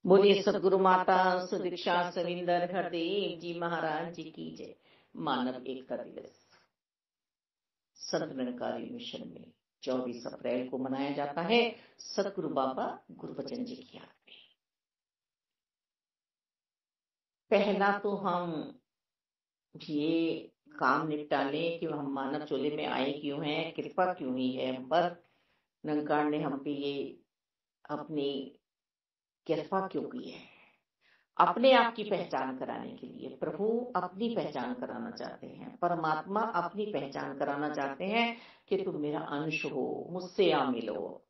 बोलिए सदगुरु माता सुदीक्षा सविंदर हरदेव जी महाराज जी की जय। मानव एकता दिवस संत निरंकारी मिशन में 24 अप्रैल को मनाया जाता है। सदगुरु बाबा गुरबचन जी की याद में पहला तो हम ये काम निपटा लें कि हम मानव चोले में आए क्यों हैं, कृपा क्यों हुई है हम पर, निरंकार ने हम पे ये अपनी कृपा क्यों की है। अपने आप की पहचान कराने के लिए प्रभु अपनी पहचान कराना चाहते हैं, परमात्मा अपनी पहचान कराना चाहते हैं कि तुम मेरा अंश हो, मुझसे आ मिलो।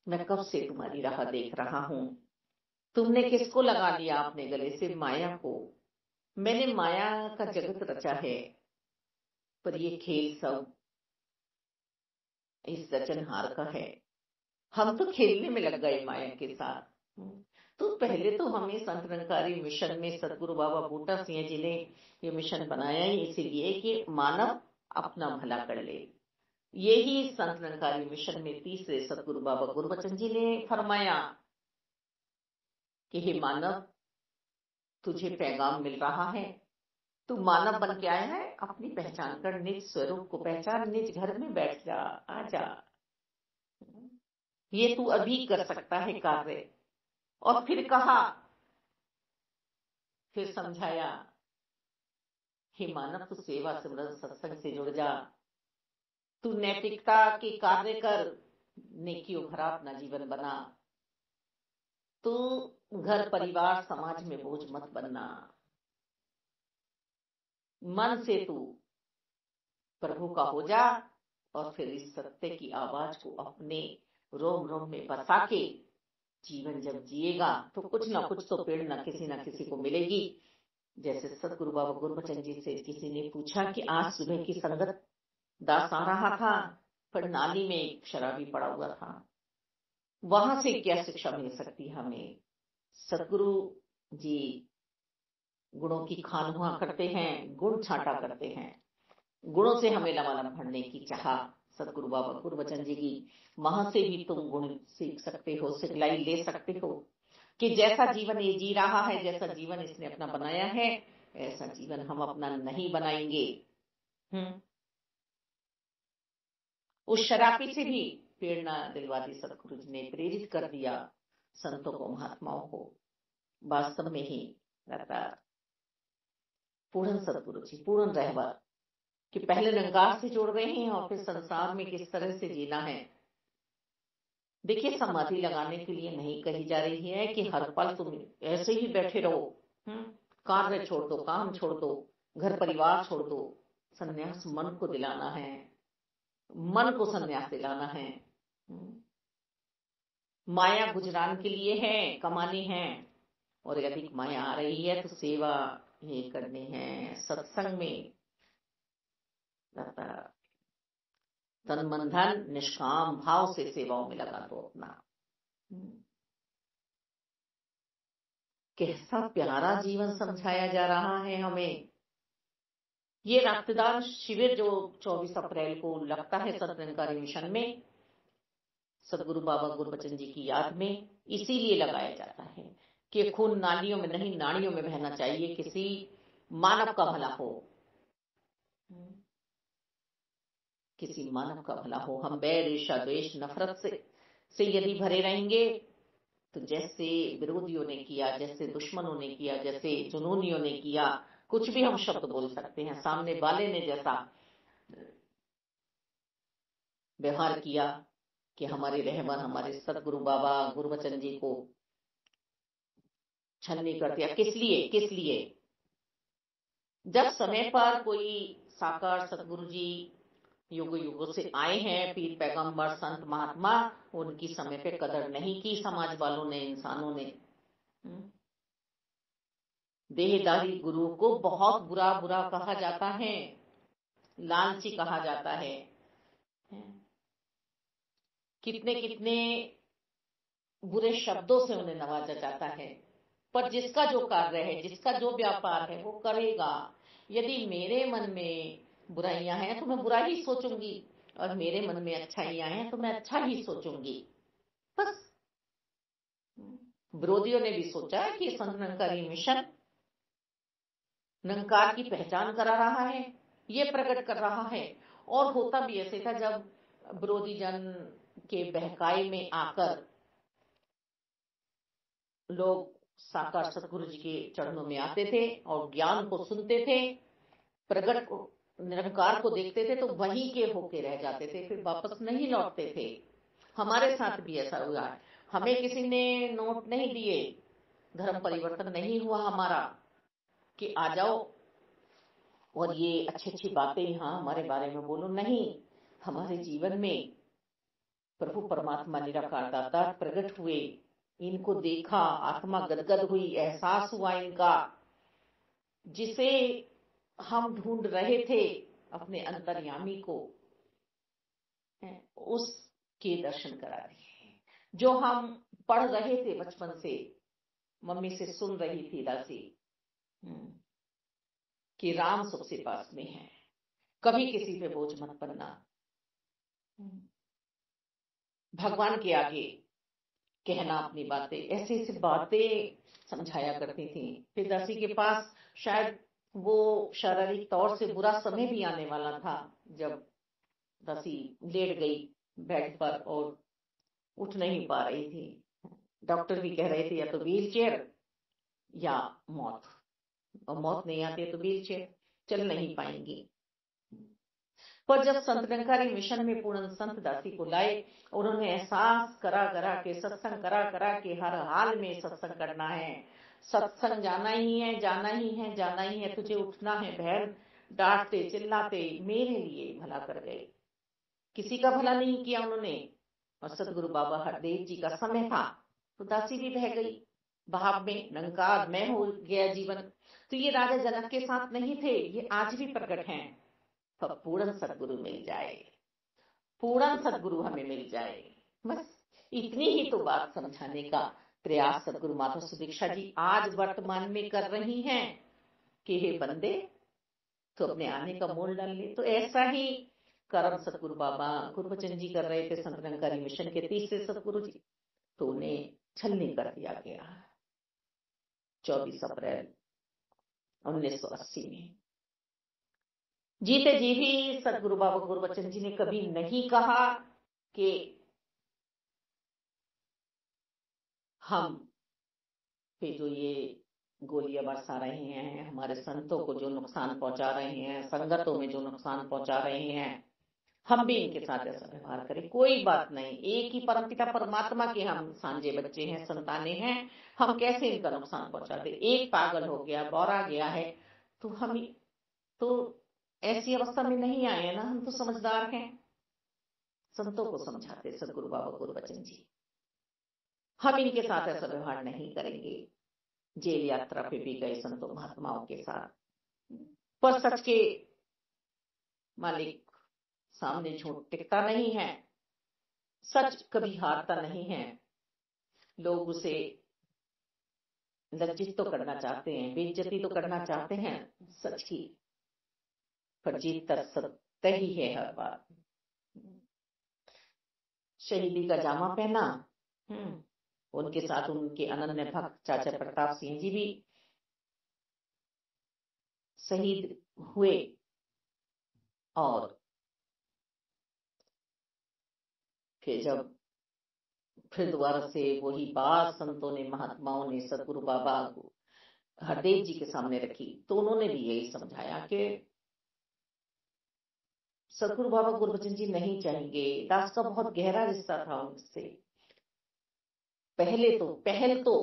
मैं कब से तुम्हारी राह देख रहा हूं। तुमने किसको लगा लिया अपने गले से? माया को। मैंने माया का जगत रचा है, पर ये खेल सब इस रचनहार का है। हम तो खेलने में लग गए माया के साथ। तो पहले तो हमें संत निरंकारी मिशन में सदगुरु बाबा बूटा सिंह जी ने ये मिशन बनाया ही इसीलिए कि मानव अपना भला कर ले। यही संत निरंकारी मिशन में तीसरे सदगुरु बाबा गुरबचन जी ने फरमाया कि हे मानव, तुझे पैगाम मिल रहा है, तू मानव बन के आया है, अपनी पहचान कर, निज स्वरूप को पहचान, निज घर में बैठ जा, आ जा। ये तू अभी कर सकता है कार्य। और फिर कहा, फिर समझाया, हे मानव, तू सेवा सिमरन सत्संग से जुड़ जा, तू नैतिकता के कार्य कर, नेकियों भरा अपना जीवन बना, तू घर परिवार समाज में बोझ मत बनना, मन से तू प्रभु का हो जा। और फिर इस सत्य की आवाज को अपने रोम रोम में बसा के जीवन जब जिएगा तो कुछ ना कुछ तो प्रेरणा किसी ना किसी को मिलेगी। जैसे सदगुरु बाबा गुरबचन जी से किसी ने पूछा कि आज सुबह की संगत दास आ रहा था, पर नाली में एक शराबी पड़ा हुआ था, वहां से क्या शिक्षा मिल सकती हमें? सदगुरु जी गुणों की खान हुआ करते हैं, गुण छांटा करते हैं, गुणों से हमें लबालब भरने की चाह सदगुरु बाबा गुरबचन जी की। वहां से भी तुम गुण सीख सकते हो, सिखलाई ले सकते हो कि जैसा जीवन ये जी रहा है, जैसा जीवन इसने अपना बनाया है, ऐसा जीवन हम अपना नहीं बनाएंगे। उस शराबी से भी प्रेरणा दिलवा दी सदगुरु जी ने, प्रेरित कर दिया संतों को, महात्माओं को। वास्तव में ही रहता पूर्ण सदगुरु जी, पूर्ण रहबर कि पहले निरंकार से जोड़ रहे हैं और फिर संसार में किस तरह से जीना है। देखिए, समाधि लगाने के लिए नहीं कही जा रही है कि हर पल तुम ऐसे ही बैठे रहो, कार्य छोड़ दो, काम छोड़ दो, घर परिवार छोड़ दो। संन्यास मन को दिलाना है, मन को संन्यास दिलाना है। माया गुजरान के लिए है, कमानी है, और यदि माया आ रही है तो सेवा ये करनी है। सत्संग में तन मन धन निष्काम भाव से सेवाओं में लगा दो अपना। कैसा प्यारा जीवन समझाया जा रहा है हमें। ये रक्तदान शिविर जो 24 अप्रैल को लगता है संत निरंकारी मिशन में सदगुरु बाबा गुरबचन जी की याद में, इसीलिए लगाया जाता है कि खून नालियों में नहीं नाड़ियों में बहना चाहिए, किसी मानव का भला हो, किसी मानव का भला हो। हम बैर ईर्ष्या द्वेष नफरत से यदि भरे रहेंगे तो जैसे विरोधियों ने किया, जैसे दुश्मनों ने किया, जैसे जुनूनियों ने किया, कुछ भी हम शब्द बोल सकते हैं, सामने वाले ने जैसा व्यवहार किया कि हमारे रहबर हमारे सदगुरु बाबा गुरबचन जी को छलनी कर दिया। किस लिए? जब समय पर कोई साकार सदगुरु जी युग युगों से आए हैं, पीर पैगंबर संत महात्मा, उनकी समय पे कदर नहीं की समाज वालों ने, इंसानों ने। देहदारी गुरु को बहुत बुरा बुरा कहा जाता है, लालची कहा जाता है, कितने कितने बुरे शब्दों से उन्हें नवाजा जाता है। पर जिसका जो कार्य है, जिसका जो व्यापार है, वो करेगा। यदि मेरे मन में बुराइयां हैं तो मैं बुरा ही सोचूंगी, और मेरे मन में अच्छाइयां हैं तो मैं अच्छा ही सोचूंगी। बस विरोधियों ने भी सोचा कि संत निरंकारी मिशन निरंकार की पहचान करा रहा है, ये प्रकट कर रहा है। और होता भी ऐसे था, जब विरोधी जन के बहकाए में आकर लोग साकार सतगुरु जी के चरणों में आते थे और ज्ञान को सुनते थे, प्रकट को निरंकार को देखते थे, तो वहीं के होके रह जाते थे, फिर वापस नहीं लौटते थे। हमारे साथ भी ऐसा हुआ है, हमें किसी ने नोट नहीं दिए, धर्म परिवर्तन नहीं हुआ हमारा कि आ जाओ और ये अच्छी अच्छी बातें यहाँ हमारे बारे में बोलो, नहीं। हमारे जीवन में प्रभु परमात्मा निराकार दाता प्रकट हुए, इनको देखा, आत्मा गदगद हुई, एहसास हुआ इनका, जिसे हम ढूंढ रहे थे अपने अंतर्यामी को, उसके दर्शन करा दिए। जो हम पढ़ रहे थे बचपन से, मम्मी से सुन रही थी दासी कि राम सबसे पास में है, कभी किसी पे बोझ मत बनना, भगवान के आगे कहना अपनी बातें, ऐसी ऐसी बातें समझाया करती थी। फिर दासी के पास शायद वो शारीरिक तौर से बुरा समय भी आने वाला था, जब दासी लेट गई बेड पर और उठ नहीं पा रही थी। डॉक्टर भी कह रहे थे या तो व्हील चेयर या मौत, और मौत नहीं आती है तो व्हील चेयर, चल नहीं पाएंगी। पर जब संत निरंकारी मिशन में पूर्ण संत दासी को लाए, उन्होंने एहसास करा के, सत्संग करा के, हर हाल में सत्संग करना है, सत्संग जाना ही है, जाना ही है, जाना ही है, तुझे उठना है बहन। डांटते चिल्लाते मेरे लिए भला कर गए, किसी का भला नहीं किया उन्होंने। और सतगुरु बाबा हरदेव जी का समय था तो दासी भी बह गई भाव में, निरंकार मैं हो गया जीवन। तो ये राजा जनक के साथ नहीं थे, ये आज भी प्रकट हैं। तो पूर्ण सदगुरु मिल जाए, पूर्ण सदगुरु हमें मिल जाए, बस इतनी ही तो बात समझाने का प्रयास सदगुरु माता सुदीक्षा जी आज वर्तमान में कर रही हैं कि हे बंदे, तो अपने आने का मोल डाल ले। तो ऐसा ही कर्म सतगुरु बाबा गुरबचन जी कर रहे थे, संत निरंकारी मिशन के तीसरे सतगुरु जी, तो उन्हें छलनी कर दिया गया 24 अप्रैल 1980 में। जीते जी भी सतगुरु बाबा गुरबचन जी ने कभी नहीं कहा कि हम पे जो ये गोलियां बरसा रहे हैं, हमारे संतों को जो नुकसान पहुंचा रहे हैं, संगतों में जो नुकसान पहुंचा रहे हैं, हम भी इनके साथ ऐसा व्यवहार करें। कोई बात नहीं, एक ही परमपिता परमात्मा के हम सांझे बच्चे हैं, संताने हैं, हम कैसे इनका नुकसान पहुंचा दे। एक पागल हो गया, बौरा गया है, तो हम तो ऐसी अवस्था में नहीं आए हैं ना, हम तो समझदार हैं। संतों को समझाते सदगुरु बाबा गुरबचन जी, हम इनके साथ ऐसा व्यवहार नहीं करेंगे। जेल यात्रा पे भी गए संतों महात्माओं के साथ, पर सच के मालिक सामने झूठ टिकता नहीं है, सच कभी हारता नहीं है। लोग उसे लज्जित तो करना चाहते हैं, बेइज्जती तो करना चाहते हैं सच की, पर जीत तक सत्य ही है हर बार। शहीदी का जामा पहना, उनके साथ उनके अनन्य भक्त चाचा प्रताप सिंह जी भी शहीद हुए, और फिर दोबारा से वही बात संतों ने, महात्माओं ने सदगुरु बाबा हरदेव जी के सामने रखी, तो उन्होंने भी यही समझाया कि सदगुरु बाबा गुरबचन जी नहीं चाहेंगे। दास का बहुत गहरा रिश्ता था उनसे। पहल तो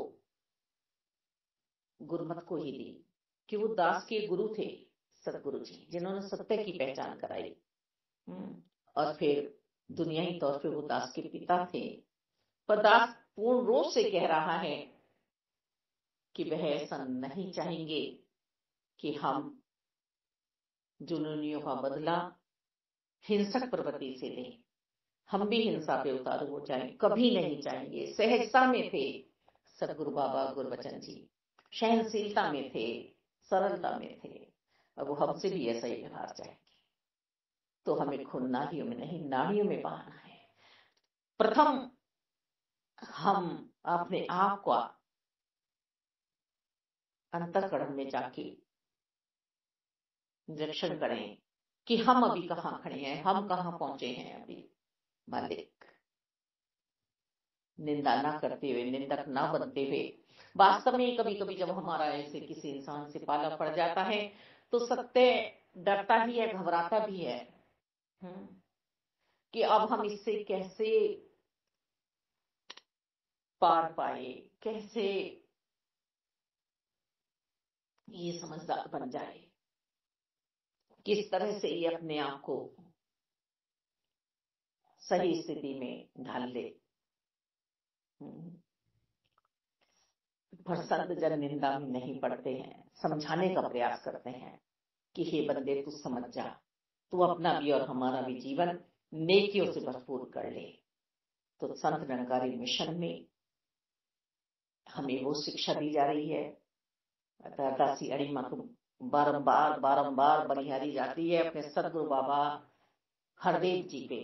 गुरुमत को ही दी कि वो दास के गुरु थे सदगुरु जी, जिन्होंने सत्य की पहचान कराई, और फिर दुनियाई तौर पे वो दास के पिता थे। पर दास पूर्ण रूप से कह रहा है कि वह ऐसा नहीं चाहेंगे कि हम जुनूनियों का बदला हिंसक प्रवृत्ति से लें, हम भी हिंसा पे उतारू हो जाए, कभी नहीं चाहेंगे। सहजता में थे सदगुरु बाबा गुरबचन जी, सहनशीलता में थे, सरलता में थे। अब वो हमसे भी ऐसा ही व्यवहार चाहेंगे, तो हमें खून नालियों में नहीं, नाड़ियों में बहाना है। प्रथम हम अपने आप को अंतःकरण में जाके निरीक्षण करें कि हम अभी कहाँ खड़े हैं, हम कहाँ पहुंचे हैं अभी। मालिक, निंदा ना करते हुए, निंदक ना बनते हुए, वास्तव में कभी कभी जब हमारा ऐसे किसी इंसान से पाला पड़ जाता है तो सत्य डरता भी है, घबराता भी है कि अब हम इससे कैसे पार पाए, कैसे ये समझदार बन जाए, किस तरह से ये अपने आप को सही स्थिति में ढाल ले। पर संत जन निंदा में नहीं पड़ते हैं, समझाने का प्रयास करते हैं कि हे बंदे, तू समझ जा, तू अपना भी और हमारा भी जीवन नेकियों से भरपूर कर ले। तो संत निरंकारी मिशन में हमें वो शिक्षा दी जा रही है। दासी अड़िमा को बारंबार बारंबार बलिहारी जाती है अपने सदगुरु बाबा हरदेव जी पे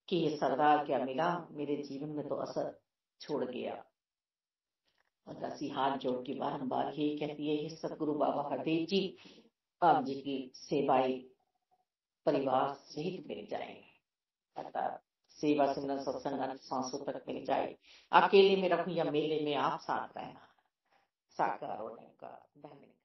कि ये सरदार क्या मिला, मेरे जीवन में तो असर छोड़ गया। और दासी हाथ जोड़ के बारंबार यही कहती है, हे सदगुरु बाबा हरदेव जी, आप जी की सेवाई परिवार सहित मिल जाए, अर्थात सेवा सिमरन सत्संग सांसों तक मिल जाए। अकेले में रखूं या मेले में आप साथ रहना, साकार होने का। धन्यवाद।